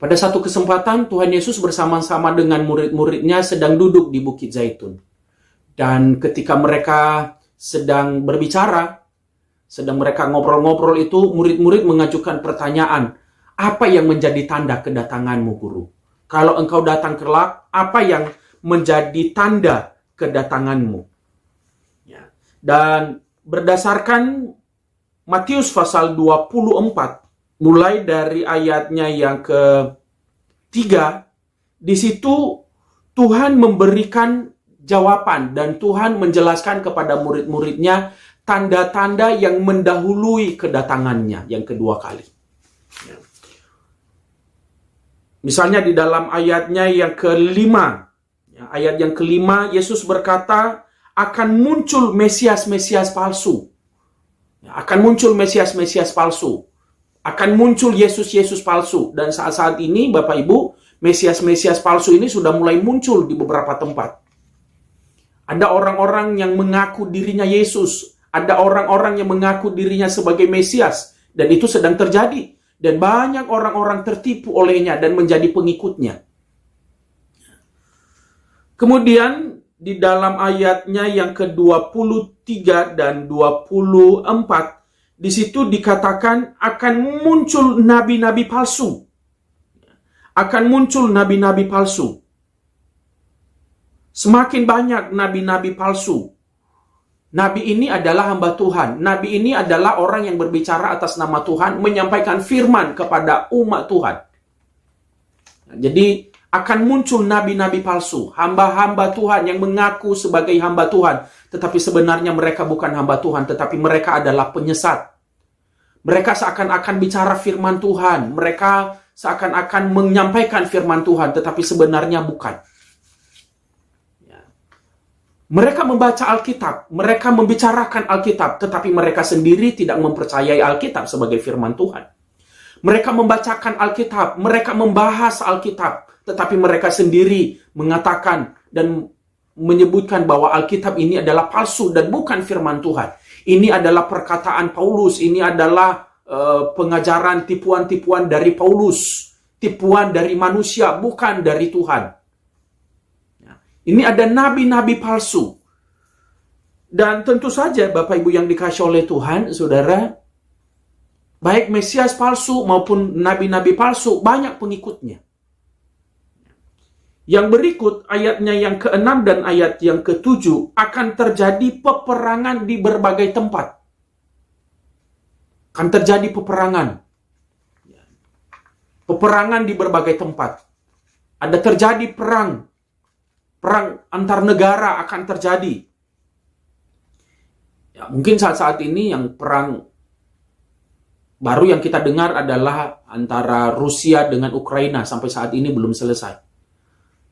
Pada satu kesempatan, Tuhan Yesus bersama-sama dengan murid-muridnya sedang duduk di Bukit Zaitun. Dan ketika mereka sedang berbicara, sedang mereka ngobrol-ngobrol itu, murid-murid mengajukan pertanyaan, apa yang menjadi tanda kedatanganmu, Guru? Kalau engkau datang kelak, apa yang menjadi tanda kedatanganmu? Ya. Dan berdasarkan Matius pasal 24, mulai dari ayatnya yang ke-3, di situ Tuhan memberikan jawaban dan Tuhan menjelaskan kepada murid-muridnya tanda-tanda yang mendahului kedatangannya yang kedua kali. Ya. Misalnya di dalam ayatnya yang ke-5, ayat yang ke-5, Yesus berkata, akan muncul Mesias-Mesias palsu. Akan muncul Mesias-Mesias palsu. Akan muncul Yesus-Yesus palsu. Dan saat-saat ini, Bapak Ibu, Mesias-Mesias palsu ini sudah mulai muncul di beberapa tempat. Ada orang-orang yang mengaku dirinya Yesus. Ada orang-orang yang mengaku dirinya sebagai Mesias. Dan itu sedang terjadi. Dan banyak orang-orang tertipu olehnya dan menjadi pengikutnya. Kemudian, di dalam ayatnya yang ke-23 dan 24, di situ dikatakan akan muncul nabi-nabi palsu. Akan muncul nabi-nabi palsu. Semakin banyak nabi-nabi palsu. Nabi ini adalah hamba Tuhan. Nabi ini adalah orang yang berbicara atas nama Tuhan, menyampaikan firman kepada umat Tuhan. Jadi, akan muncul nabi-nabi palsu. Hamba-hamba Tuhan yang mengaku sebagai hamba Tuhan. Tetapi sebenarnya mereka bukan hamba Tuhan, tetapi mereka adalah penyesat. Mereka seakan-akan bicara firman Tuhan. Mereka seakan-akan menyampaikan firman Tuhan, tetapi sebenarnya bukan. Mereka membaca Alkitab, mereka membicarakan Alkitab, tetapi mereka sendiri tidak mempercayai Alkitab sebagai firman Tuhan. Mereka membacakan Alkitab, mereka membahas Alkitab, tetapi mereka sendiri mengatakan dan menyebutkan bahwa Alkitab ini adalah palsu dan bukan firman Tuhan. Ini adalah perkataan Paulus, ini adalah pengajaran tipuan-tipuan dari Paulus, tipuan dari manusia, bukan dari Tuhan. Ini ada nabi-nabi palsu. Dan tentu saja Bapak Ibu yang dikasihi oleh Tuhan, saudara, baik Mesias palsu maupun nabi-nabi palsu, banyak pengikutnya. Yang berikut, ayatnya yang ke-6 dan ayat yang ke-7, akan terjadi peperangan di berbagai tempat. Akan terjadi peperangan. Peperangan di berbagai tempat. Ada terjadi perang. Perang antar negara akan terjadi. Ya, mungkin saat-saat ini yang perang baru yang kita dengar adalah antara Rusia dengan Ukraina. Sampai saat ini belum selesai.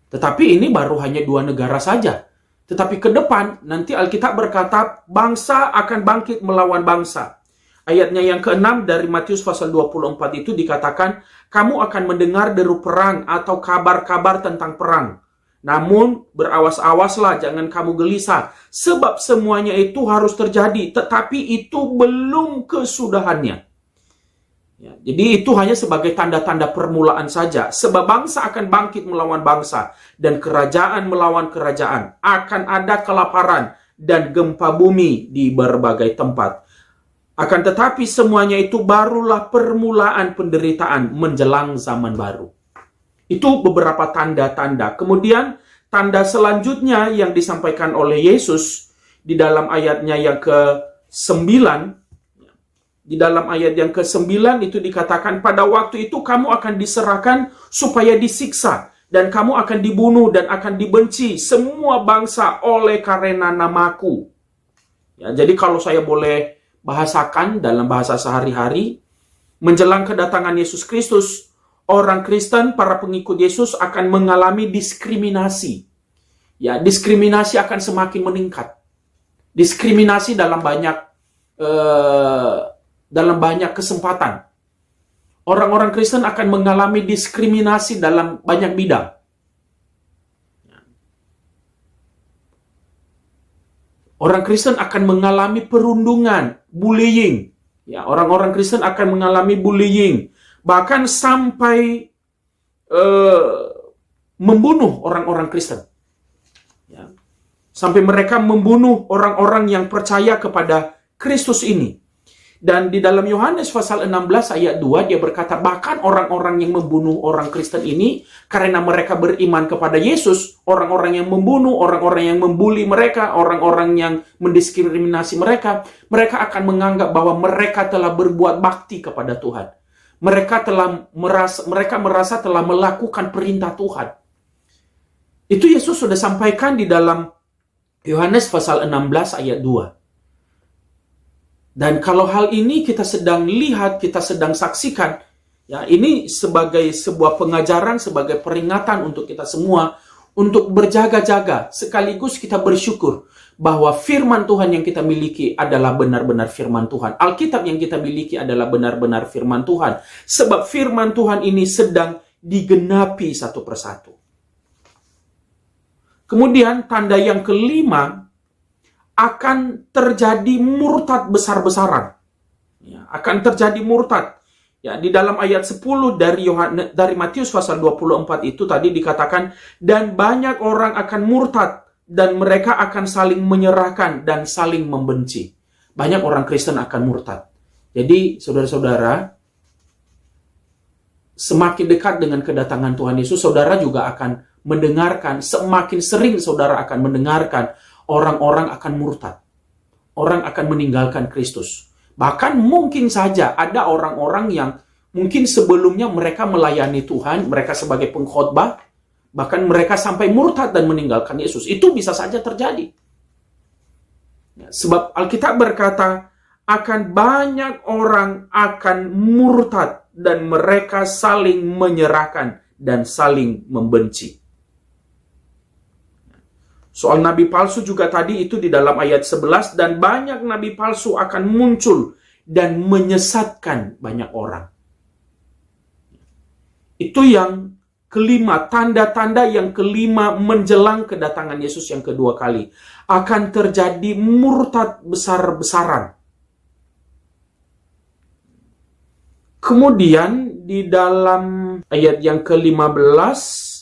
Tetapi ini baru hanya 2 negara saja. Tetapi ke depan, nanti Alkitab berkata, bangsa akan bangkit melawan bangsa. Ayatnya yang ke-6 dari Matius pasal 24 itu dikatakan, kamu akan mendengar deru perang atau kabar-kabar tentang perang. Namun, berawas-awaslah, jangan kamu gelisah. Sebab semuanya itu harus terjadi, tetapi itu belum kesudahannya. Ya, jadi itu hanya sebagai tanda-tanda permulaan saja. Sebab bangsa akan bangkit melawan bangsa dan kerajaan melawan kerajaan. Akan ada kelaparan dan gempa bumi di berbagai tempat. Akan tetapi semuanya itu barulah permulaan penderitaan menjelang zaman baru. Itu beberapa tanda-tanda. Kemudian tanda selanjutnya yang disampaikan oleh Yesus di dalam ayatnya yang ke-9. Di dalam ayat yang ke-9 itu dikatakan, pada waktu itu kamu akan diserahkan supaya disiksa. Dan kamu akan dibunuh dan akan dibenci semua bangsa oleh karena namaku. Ya, jadi kalau saya boleh bahasakan dalam bahasa sehari-hari, menjelang kedatangan Yesus Kristus, orang Kristen, para pengikut Yesus akan mengalami diskriminasi. Ya, diskriminasi akan semakin meningkat. Diskriminasi dalam banyak kesempatan. Orang-orang Kristen akan mengalami diskriminasi dalam banyak bidang. Orang Kristen akan mengalami perundungan, bullying. Ya, orang-orang Kristen akan mengalami bullying. Bahkan sampai membunuh orang-orang Kristen. Ya. Sampai mereka membunuh orang-orang yang percaya kepada Kristus ini. Dan di dalam Yohanes pasal 16 ayat 2 dia berkata, bahkan orang-orang yang membunuh orang Kristen ini karena mereka beriman kepada Yesus, orang-orang yang membunuh, orang-orang yang membuli mereka, orang-orang yang mendiskriminasi mereka, mereka akan menganggap bahwa mereka telah berbuat bakti kepada Tuhan. Mereka merasa telah melakukan perintah Tuhan. Itu Yesus sudah sampaikan di dalam Yohanes pasal 16 ayat 2. Dan kalau hal ini kita sedang lihat, kita sedang saksikan, ya ini sebagai sebuah pengajaran, sebagai peringatan untuk kita semua untuk berjaga-jaga, sekaligus kita bersyukur bahwa firman Tuhan yang kita miliki adalah benar-benar firman Tuhan. Alkitab yang kita miliki adalah benar-benar firman Tuhan. Sebab firman Tuhan ini sedang digenapi satu persatu. Kemudian tanda yang kelima, akan terjadi murtad besar-besaran. Ya, akan terjadi murtad. Ya, di dalam ayat 10 dari Matius pasal 24 itu tadi dikatakan, dan banyak orang akan murtad, dan mereka akan saling menyerahkan dan saling membenci. Banyak orang Kristen akan murtad. Jadi, saudara-saudara, semakin dekat dengan kedatangan Tuhan Yesus, saudara juga akan mendengarkan, semakin sering saudara akan mendengarkan, orang-orang akan murtad. Orang akan meninggalkan Kristus. Bahkan mungkin saja ada orang-orang yang mungkin sebelumnya mereka melayani Tuhan, mereka sebagai pengkhotbah, bahkan mereka sampai murtad dan meninggalkan Yesus. Itu bisa saja terjadi. Sebab Alkitab berkata, akan banyak orang akan murtad dan mereka saling menyerahkan dan saling membenci. Soal nabi palsu juga tadi itu di dalam ayat 11, dan banyak nabi palsu akan muncul dan menyesatkan banyak orang. Itu yang kelima, tanda-tanda yang kelima menjelang kedatangan Yesus yang kedua kali. Akan terjadi murtad besar-besaran. Kemudian di dalam ayat yang ke-15,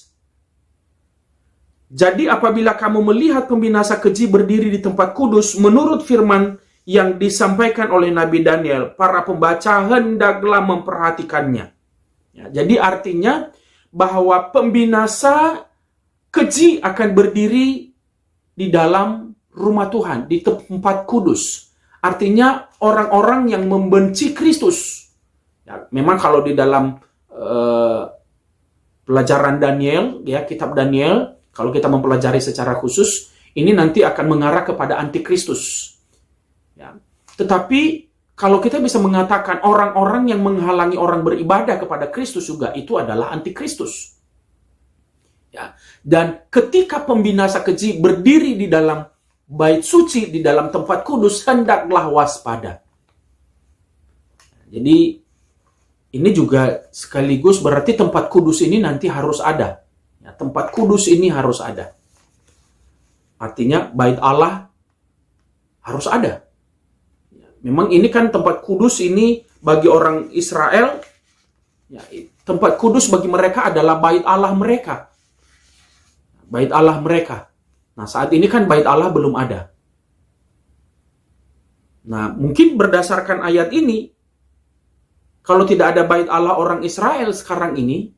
jadi apabila kamu melihat pembinasa keji berdiri di tempat kudus, menurut firman yang disampaikan oleh Nabi Daniel, para pembaca hendaklah memperhatikannya. Ya, jadi artinya bahwa pembinasa keji akan berdiri di dalam rumah Tuhan, di tempat kudus. Artinya orang-orang yang membenci Kristus. Ya, memang kalau di dalam pelajaran Daniel, ya kitab Daniel, kalau kita mempelajari secara khusus, ini nanti akan mengarah kepada antikristus. Ya. Tetapi kalau kita bisa mengatakan orang-orang yang menghalangi orang beribadah kepada Kristus juga itu adalah antikristus. Ya. Dan ketika pembinasa keji berdiri di dalam bait suci, di dalam tempat kudus, hendaklah waspada. Jadi ini juga sekaligus berarti tempat kudus ini nanti harus ada. Ya, tempat kudus ini harus ada. Artinya bait Allah harus ada. Ya, memang ini kan tempat kudus ini bagi orang Israel. Ya, tempat kudus bagi mereka adalah bait Allah mereka. Bait Allah mereka. Nah saat ini kan bait Allah belum ada. Nah mungkin berdasarkan ayat ini, kalau tidak ada bait Allah orang Israel sekarang ini,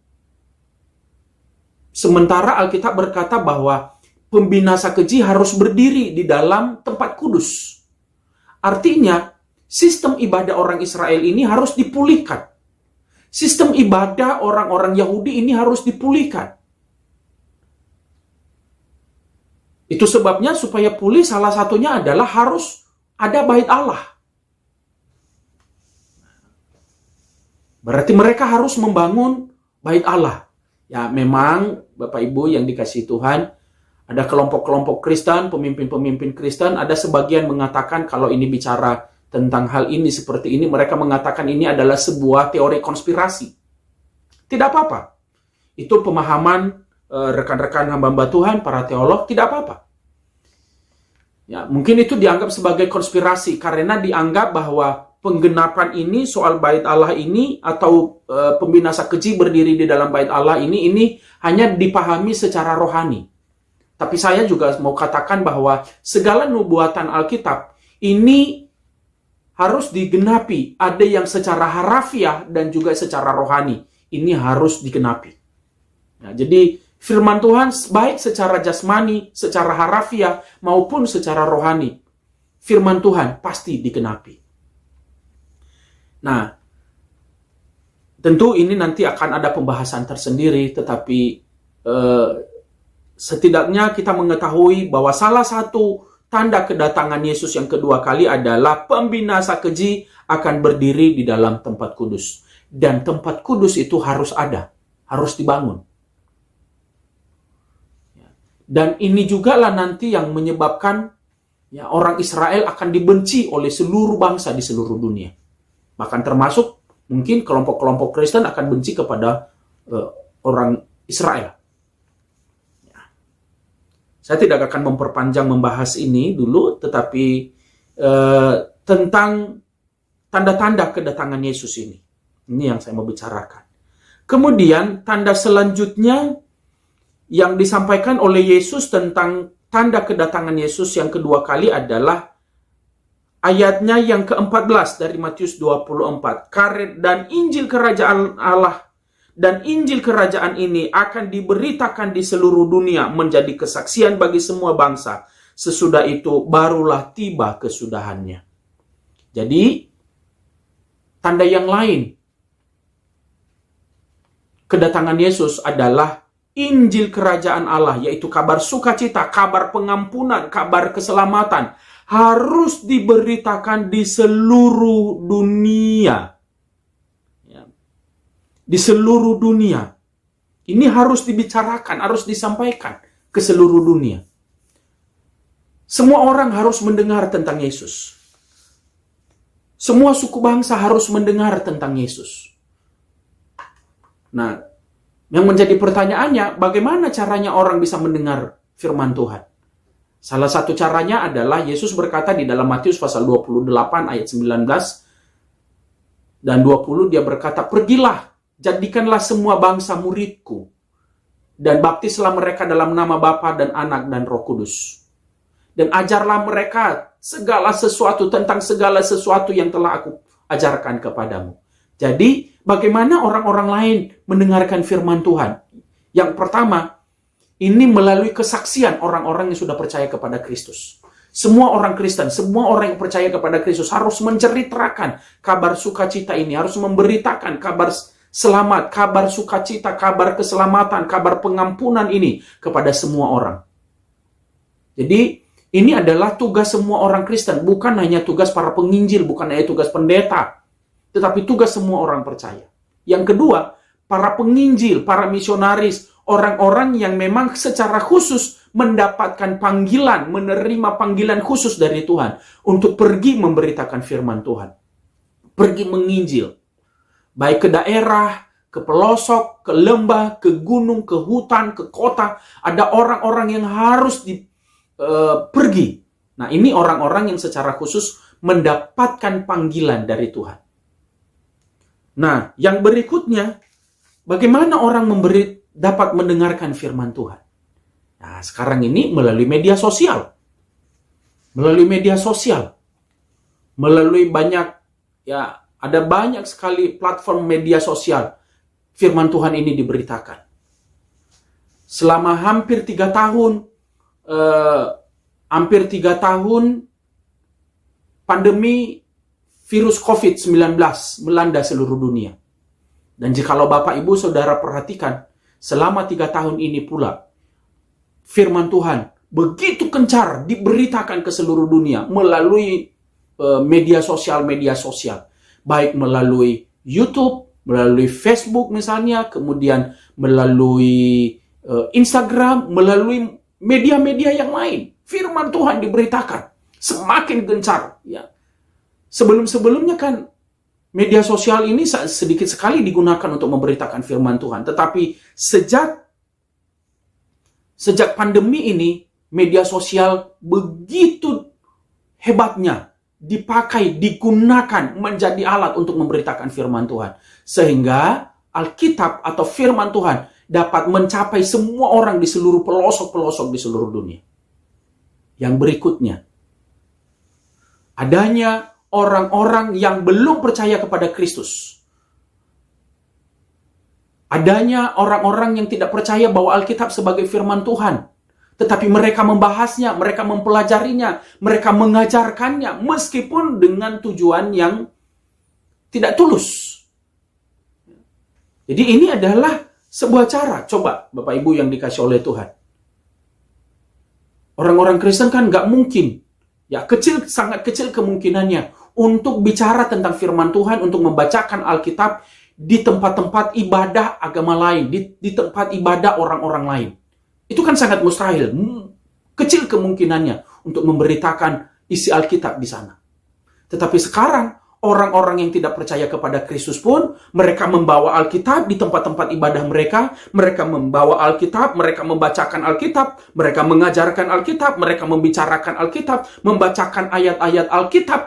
sementara Alkitab berkata bahwa pembinasa keji harus berdiri di dalam tempat kudus. Artinya, sistem ibadah orang Israel ini harus dipulihkan. Sistem ibadah orang-orang Yahudi ini harus dipulihkan. Itu sebabnya supaya pulih salah satunya adalah harus ada bait Allah. Berarti mereka harus membangun bait Allah. Ya memang Bapak Ibu yang dikasihi Tuhan, ada kelompok-kelompok Kristen, pemimpin-pemimpin Kristen, ada sebagian mengatakan kalau ini bicara tentang hal ini seperti ini, mereka mengatakan ini adalah sebuah teori konspirasi. Tidak apa-apa. Itu pemahaman rekan-rekan hamba-hamba Tuhan, para teolog, tidak apa-apa. Ya, mungkin itu dianggap sebagai konspirasi karena dianggap bahwa penggenapan ini, soal bait Allah ini, atau pembinasa keji berdiri di dalam bait Allah ini hanya dipahami secara rohani. Tapi saya juga mau katakan bahwa segala nubuatan Alkitab ini harus digenapi. Ada yang secara harafiah dan juga secara rohani. Ini harus digenapi. Nah, jadi firman Tuhan baik secara jasmani, secara harafiah, maupun secara rohani. Firman Tuhan pasti digenapi. Nah, tentu ini nanti akan ada pembahasan tersendiri, tetapi setidaknya kita mengetahui bahwa salah satu tanda kedatangan Yesus yang kedua kali adalah pembinasa keji akan berdiri di dalam tempat kudus. Dan tempat kudus itu harus ada, harus dibangun. Dan ini juga lah nanti yang menyebabkan orang Israel akan dibenci oleh seluruh bangsa di seluruh dunia. Bahkan termasuk mungkin kelompok-kelompok Kristen akan benci kepada orang Israel. Saya tidak akan memperpanjang membahas ini dulu, tetapi tentang tanda-tanda kedatangan Yesus ini. Ini yang saya mau bicarakan. Kemudian tanda selanjutnya yang disampaikan oleh Yesus tentang tanda kedatangan Yesus yang kedua kali adalah ayatnya yang ke-14 dari Matius 24. Karet dan Injil Kerajaan Allah dan Injil Kerajaan ini akan diberitakan di seluruh dunia menjadi kesaksian bagi semua bangsa. Sesudah itu barulah tiba kesudahannya. Jadi, tanda yang lain kedatangan Yesus adalah Injil Kerajaan Allah, yaitu kabar sukacita, kabar pengampunan, kabar keselamatan, harus diberitakan di seluruh dunia. Di seluruh dunia. Ini harus dibicarakan, harus disampaikan ke seluruh dunia. Semua orang harus mendengar tentang Yesus. Semua suku bangsa harus mendengar tentang Yesus. Nah, yang menjadi pertanyaannya, bagaimana caranya orang bisa mendengar firman Tuhan? Salah satu caranya adalah Yesus berkata di dalam Matius pasal 28 ayat 19 dan 20, dia berkata, "Pergilah, jadikanlah semua bangsa muridku, dan baptislah mereka dalam nama Bapa dan Anak dan Roh Kudus. Dan ajarlah mereka segala sesuatu tentang segala sesuatu yang telah aku ajarkan kepadamu." Jadi, bagaimana orang-orang lain mendengarkan firman Tuhan? Yang pertama, ini melalui kesaksian orang-orang yang sudah percaya kepada Kristus. Semua orang Kristen, semua orang yang percaya kepada Kristus harus menceritakan kabar sukacita ini, harus memberitakan kabar selamat, kabar sukacita, kabar keselamatan, kabar pengampunan ini kepada semua orang. Jadi, ini adalah tugas semua orang Kristen, bukan hanya tugas para penginjil, bukan hanya tugas pendeta, tetapi tugas semua orang percaya. Yang kedua, para penginjil, para misionaris, orang-orang yang memang secara khusus mendapatkan panggilan, menerima panggilan khusus dari Tuhan untuk pergi memberitakan firman Tuhan. Pergi menginjil. Baik ke daerah, ke pelosok, ke lembah, ke gunung, ke hutan, ke kota. Ada orang-orang yang harus pergi. Nah, ini orang-orang yang secara khusus mendapatkan panggilan dari Tuhan. Nah, yang berikutnya, bagaimana orang dapat mendengarkan firman Tuhan? Nah, sekarang ini melalui media sosial. Melalui media sosial. Melalui ada banyak sekali platform media sosial. Firman Tuhan ini diberitakan. Selama hampir 3 tahun, pandemi virus COVID-19 melanda seluruh dunia. Dan jikalau Bapak Ibu Saudara perhatikan, selama 3 tahun ini pula, firman Tuhan begitu kencar diberitakan ke seluruh dunia melalui media sosial. Baik melalui YouTube, melalui Facebook misalnya, kemudian melalui Instagram, melalui media-media yang lain. Firman Tuhan diberitakan semakin gencar. Ya. Sebelum-sebelumnya kan media sosial ini sedikit sekali digunakan untuk memberitakan firman Tuhan. Tetapi sejak pandemi ini, media sosial begitu hebatnya dipakai, digunakan menjadi alat untuk memberitakan firman Tuhan. Sehingga Alkitab atau firman Tuhan dapat mencapai semua orang di seluruh pelosok-pelosok di seluruh dunia. Yang berikutnya, adanya orang-orang yang belum percaya kepada Kristus. Adanya orang-orang yang tidak percaya bahwa Alkitab sebagai firman Tuhan. Tetapi mereka membahasnya, mereka mempelajarinya, mereka mengajarkannya, meskipun dengan tujuan yang tidak tulus. Jadi ini adalah sebuah cara. Coba Bapak Ibu yang dikasih oleh Tuhan. Orang-orang Kristen kan nggak mungkin, ya kecil, sangat kecil kemungkinannya untuk bicara tentang firman Tuhan, untuk membacakan Alkitab di tempat-tempat ibadah agama lain, di tempat ibadah orang-orang lain. Itu kan sangat mustahil. Kecil kemungkinannya untuk memberitakan isi Alkitab di sana. Tetapi sekarang, orang-orang yang tidak percaya kepada Kristus pun, mereka membawa Alkitab di tempat-tempat ibadah mereka, mereka membawa Alkitab, mereka membacakan Alkitab, mereka mengajarkan Alkitab, mereka membicarakan Alkitab, membacakan ayat-ayat Alkitab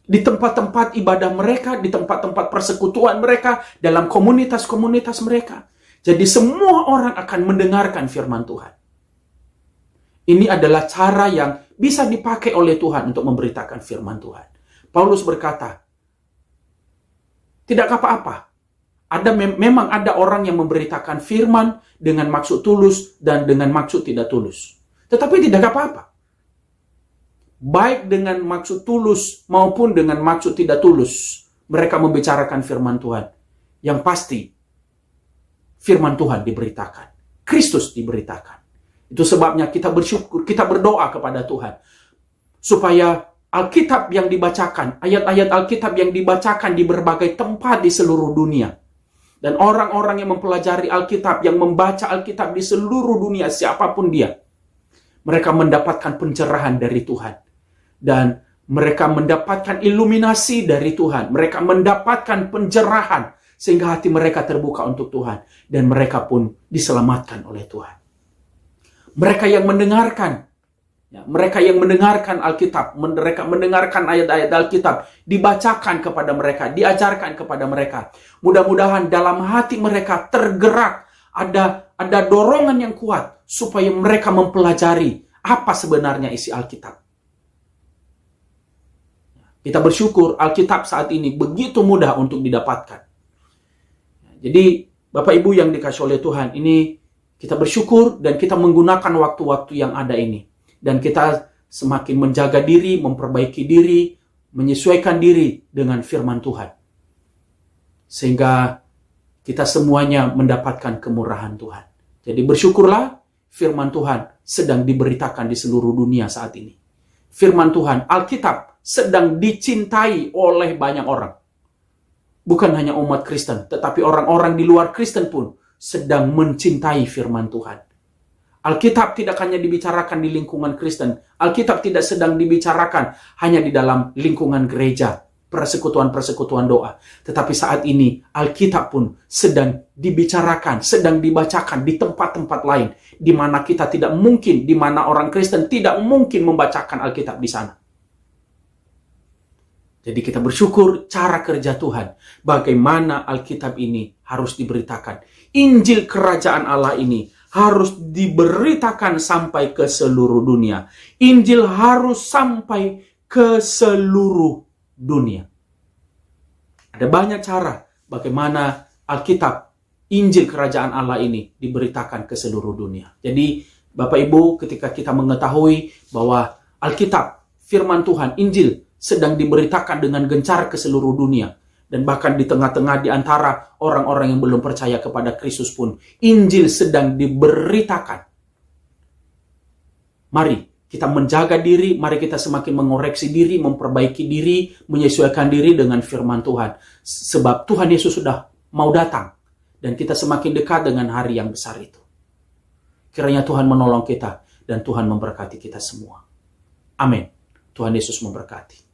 di tempat-tempat ibadah mereka, di tempat-tempat persekutuan mereka, dalam komunitas-komunitas mereka. Jadi semua orang akan mendengarkan firman Tuhan. Ini adalah cara yang bisa dipakai oleh Tuhan untuk memberitakan firman Tuhan. Paulus berkata, tidak apa-apa. Memang ada orang yang memberitakan firman dengan maksud tulus dan dengan maksud tidak tulus. Tetapi tidak apa-apa. Baik dengan maksud tulus maupun dengan maksud tidak tulus, mereka membicarakan firman Tuhan. Yang pasti, firman Tuhan diberitakan. Kristus diberitakan. Itu sebabnya kita bersyukur, kita berdoa kepada Tuhan. Supaya Alkitab yang dibacakan, ayat-ayat Alkitab yang dibacakan di berbagai tempat di seluruh dunia. Dan orang-orang yang mempelajari Alkitab, yang membaca Alkitab di seluruh dunia, siapapun dia. Mereka mendapatkan pencerahan dari Tuhan. Dan mereka mendapatkan iluminasi dari Tuhan. Mereka mendapatkan pencerahan. Sehingga hati mereka terbuka untuk Tuhan. Dan mereka pun diselamatkan oleh Tuhan. Mereka yang mendengarkan. Mereka yang mendengarkan Alkitab. Mereka mendengarkan ayat-ayat Alkitab. Dibacakan kepada mereka. Diajarkan kepada mereka. Mudah-mudahan dalam hati mereka tergerak. Ada dorongan yang kuat. Supaya mereka mempelajari apa sebenarnya isi Alkitab. Kita bersyukur Alkitab saat ini begitu mudah untuk didapatkan. Jadi, Bapak Ibu yang dikasih oleh Tuhan, ini kita bersyukur dan kita menggunakan waktu-waktu yang ada ini. Dan kita semakin menjaga diri, memperbaiki diri, menyesuaikan diri dengan firman Tuhan. Sehingga kita semuanya mendapatkan kemurahan Tuhan. Jadi bersyukurlah firman Tuhan sedang diberitakan di seluruh dunia saat ini. Firman Tuhan, Alkitab, sedang dicintai oleh banyak orang. Bukan hanya umat Kristen, tetapi orang-orang di luar Kristen pun sedang mencintai firman Tuhan. Alkitab tidak hanya dibicarakan di lingkungan Kristen. Alkitab tidak sedang dibicarakan hanya di dalam lingkungan gereja, persekutuan-persekutuan doa. Tetapi saat ini, Alkitab pun sedang dibicarakan, sedang dibacakan di tempat-tempat lain. Di mana kita tidak mungkin, di mana orang Kristen tidak mungkin membacakan Alkitab di sana. Jadi kita bersyukur cara kerja Tuhan. Bagaimana Alkitab ini harus diberitakan. Injil kerajaan Allah ini harus diberitakan sampai ke seluruh dunia. Injil harus sampai ke seluruh dunia. Ada banyak cara bagaimana Alkitab, Injil kerajaan Allah ini diberitakan ke seluruh dunia. Jadi Bapak Ibu, ketika kita mengetahui bahwa Alkitab, firman Tuhan, Injil sedang diberitakan dengan gencar ke seluruh dunia. Dan bahkan di tengah-tengah di antara orang-orang yang belum percaya kepada Kristus pun, Injil sedang diberitakan. Mari kita menjaga diri, mari kita semakin mengoreksi diri, memperbaiki diri, menyesuaikan diri dengan firman Tuhan. Sebab Tuhan Yesus sudah mau datang. Dan kita semakin dekat dengan hari yang besar itu. Kiranya Tuhan menolong kita dan Tuhan memberkati kita semua. Amin. Tuhan Yesus memberkati.